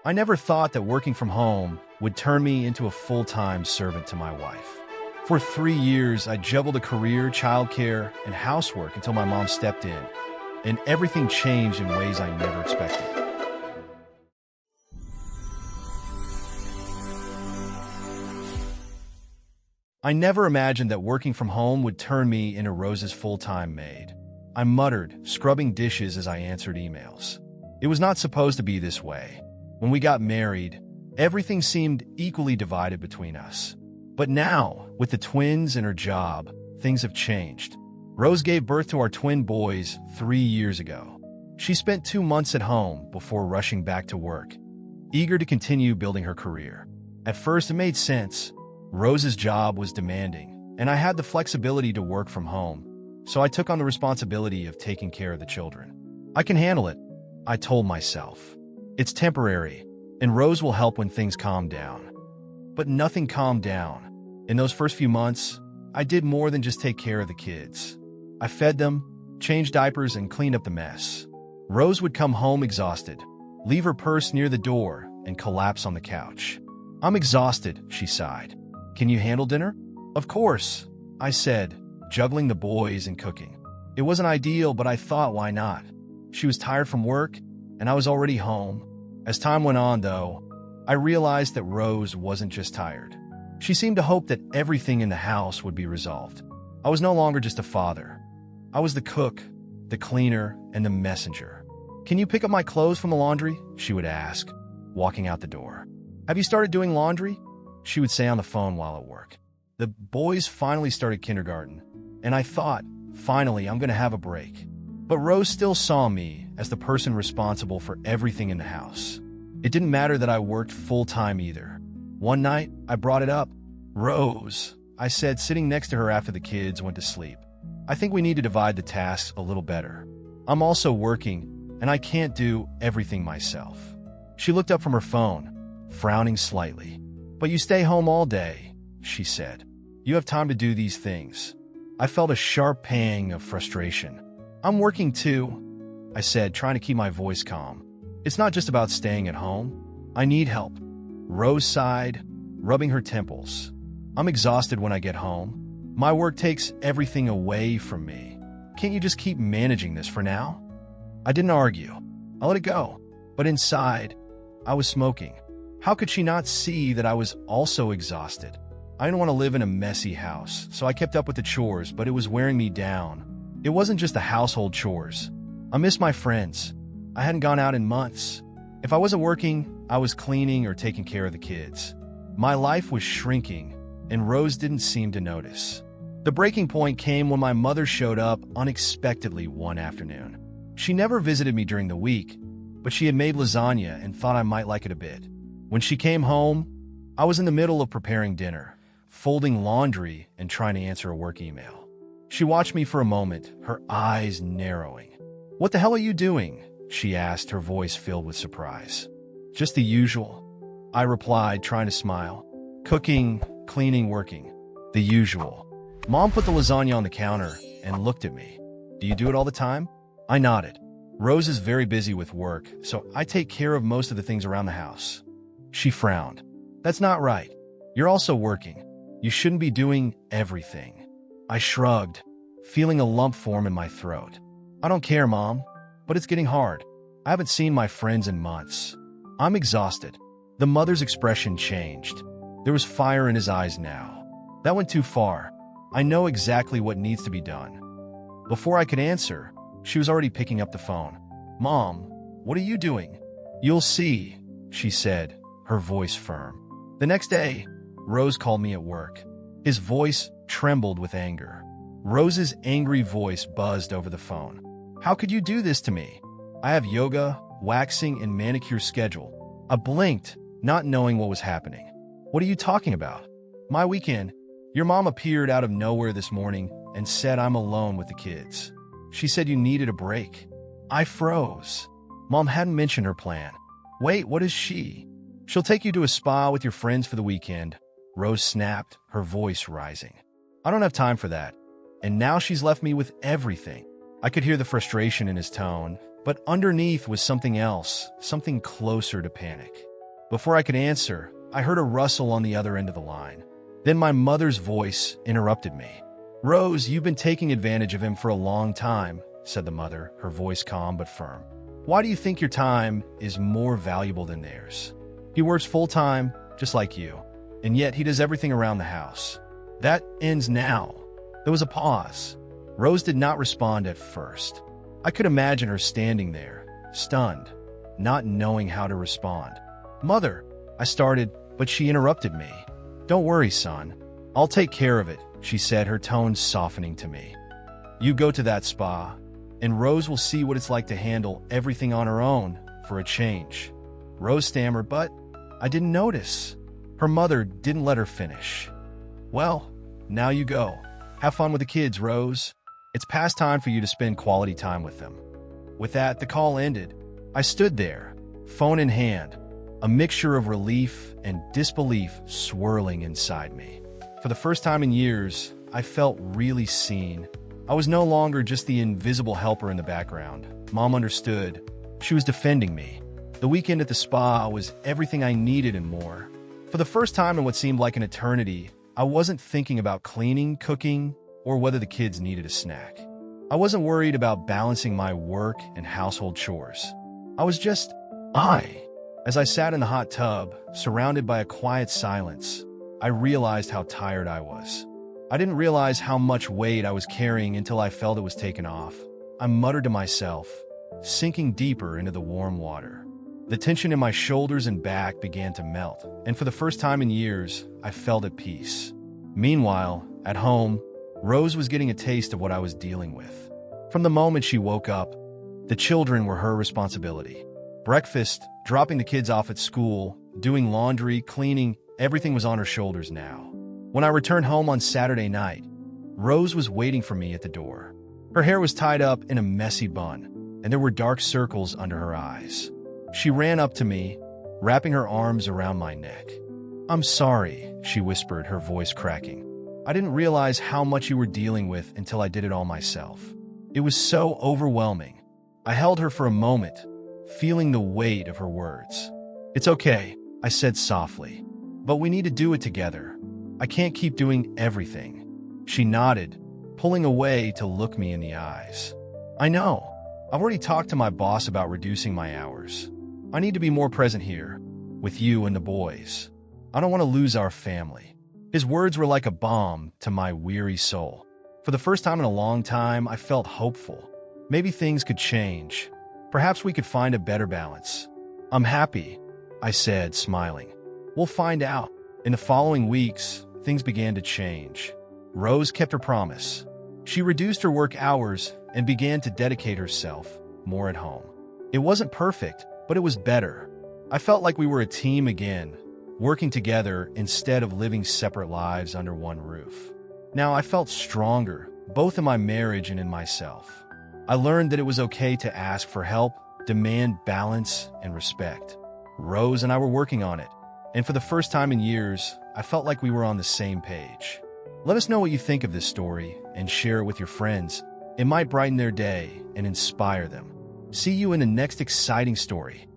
I never thought that working from home would turn me into a full-time servant to my wife. For 3 years, I juggled a career, childcare, and housework until my mom stepped in, and everything changed in ways I never expected. I never imagined that working from home would turn me into Rose's full-time maid. I muttered, scrubbing dishes as I answered emails. It was not supposed to be this way. When we got married, everything seemed equally divided between us. But now, with the twins and her job, things have changed. Rose gave birth to our twin boys 3 years ago. She spent 2 months at home before rushing back to work, eager to continue building her career. At first, it made sense. Rose's job was demanding, and I had the flexibility to work from home, so I took on the responsibility of taking care of the children. I can handle it, I told myself. It's temporary, and Rose will help when things calm down. But nothing calmed down. In those first few months, I did more than just take care of the kids. I fed them, changed diapers, and cleaned up the mess. Rose would come home exhausted, leave her purse near the door, and collapse on the couch. "I'm exhausted," she sighed. "Can you handle dinner?" "Of course," I said, juggling the boys and cooking. It wasn't ideal, but I thought, why not? She was tired from work, and I was already home. As time went on, though, I realized that Rose wasn't just tired. She seemed to hope that everything in the house would be resolved. I was no longer just a father. I was the cook, the cleaner, and the messenger. "Can you pick up my clothes from the laundry?" she would ask, walking out the door. "Have you started doing laundry?" she would say on the phone while at work. The boys finally started kindergarten, and I thought, finally, I'm going to have a break. But Rose still saw me as the person responsible for everything in the house. It didn't matter that I worked full-time either. One night, I brought it up. "Rose," I said, sitting next to her after the kids went to sleep, "I think we need to divide the tasks a little better. I'm also working, and I can't do everything myself." She looked up from her phone, frowning slightly. "But you stay home all day," she said. "You have time to do these things." I felt a sharp pang of frustration. "I'm working too," I said, trying to keep my voice calm. "It's not just about staying at home. I need help." Rose sighed, rubbing her temples. "I'm exhausted when I get home. My work takes everything away from me. Can't you just keep managing this for now?" I didn't argue. I let it go. But inside, I was smoking. How could she not see that I was also exhausted? I didn't want to live in a messy house, so I kept up with the chores, but it was wearing me down. It wasn't just the household chores. I missed my friends. I hadn't gone out in months. If I wasn't working, I was cleaning or taking care of the kids. My life was shrinking, and Rose didn't seem to notice. The breaking point came when my mother showed up unexpectedly one afternoon. She never visited me during the week, but she had made lasagna and thought I might like it a bit. When she came home, I was in the middle of preparing dinner, folding laundry and trying to answer a work email. She watched me for a moment, her eyes narrowing. "What the hell are you doing?" she asked, her voice filled with surprise. "Just the usual," I replied, trying to smile. "Cooking, cleaning, working. The usual." Mom put the lasagna on the counter and looked at me. "Do you do it all the time?" I nodded. "Rose is very busy with work, so I take care of most of the things around the house." She frowned. "That's not right. You're also working. You shouldn't be doing everything." I shrugged, feeling a lump form in my throat. "I don't care, Mom, but it's getting hard. I haven't seen my friends in months. I'm exhausted." The mother's expression changed. There was fire in his eyes now. "That went too far. I know exactly what needs to be done." Before I could answer, she was already picking up the phone. "Mom, what are you doing?" "You'll see," she said, her voice firm. The next day, Rose called me at work. His voice trembled with anger. Rose's angry voice buzzed over the phone. "How could you do this to me? I have yoga, waxing, and manicure scheduled." I blinked, not knowing what was happening. "What are you talking about?" "My weekend. Your mom appeared out of nowhere this morning and said I'm alone with the kids. She said you needed a break." I froze. Mom hadn't mentioned her plan. "Wait, what is she?" "She'll take you to a spa with your friends for the weekend," Rose snapped, her voice rising. "I don't have time for that. And now she's left me with everything." I could hear the frustration in his tone, but underneath was something else, something closer to panic. Before I could answer, I heard a rustle on the other end of the line. Then my mother's voice interrupted me. "Rose, you've been taking advantage of him for a long time," said the mother, her voice calm but firm. "Why do you think your time is more valuable than theirs? He works full-time, just like you, and yet he does everything around the house. That ends now." There was a pause. Rose did not respond at first. I could imagine her standing there, stunned, not knowing how to respond. "Mother," I started, but she interrupted me. "Don't worry, son. I'll take care of it," she said, her tone softening to me. "You go to that spa, and Rose will see what it's like to handle everything on her own for a change." Rose stammered, but I didn't notice. Her mother didn't let her finish. "Well, now you go. Have fun with the kids, Rose. It's past time for you to spend quality time with them." With that, the call ended. I stood there, phone in hand, a mixture of relief and disbelief swirling inside me. For the first time in years, I felt really seen. I was no longer just the invisible helper in the background. Mom understood. She was defending me. The weekend at the spa was everything I needed and more. For the first time in what seemed like an eternity, I wasn't thinking about cleaning, cooking, or whether the kids needed a snack. I wasn't worried about balancing my work and household chores. I was just I. As I sat in the hot tub, surrounded by a quiet silence, I realized how tired I was. I didn't realize how much weight I was carrying until I felt it was taken off. I muttered to myself, sinking deeper into the warm water. The tension in my shoulders and back began to melt, and for the first time in years, I felt at peace. Meanwhile, at home, Rose was getting a taste of what I was dealing with. From the moment she woke up, the children were her responsibility. Breakfast, dropping the kids off at school, doing laundry, cleaning, everything was on her shoulders now. When I returned home on Saturday night, Rose was waiting for me at the door. Her hair was tied up in a messy bun, and there were dark circles under her eyes. She ran up to me, wrapping her arms around my neck. "I'm sorry," she whispered, her voice cracking. "I didn't realize how much you were dealing with until I did it all myself. It was so overwhelming." I held her for a moment, feeling the weight of her words. "It's okay," I said softly, "but we need to do it together. I can't keep doing everything." She nodded, pulling away to look me in the eyes. "I know. I've already talked to my boss about reducing my hours. I need to be more present here, with you and the boys. I don't want to lose our family." His words were like a balm to my weary soul. For the first time in a long time, I felt hopeful. Maybe things could change. Perhaps we could find a better balance. "I'm happy," I said, smiling. "We'll find out." In the following weeks, things began to change. Rose kept her promise. She reduced her work hours and began to dedicate herself more at home. It wasn't perfect, but it was better. I felt like we were a team again, working together instead of living separate lives under one roof. Now I felt stronger, both in my marriage and in myself. I learned that it was okay to ask for help, demand balance, and respect. Rose and I were working on it, and for the first time in years, I felt like we were on the same page. Let us know what you think of this story and share it with your friends. It might brighten their day and inspire them. See you in the next exciting story.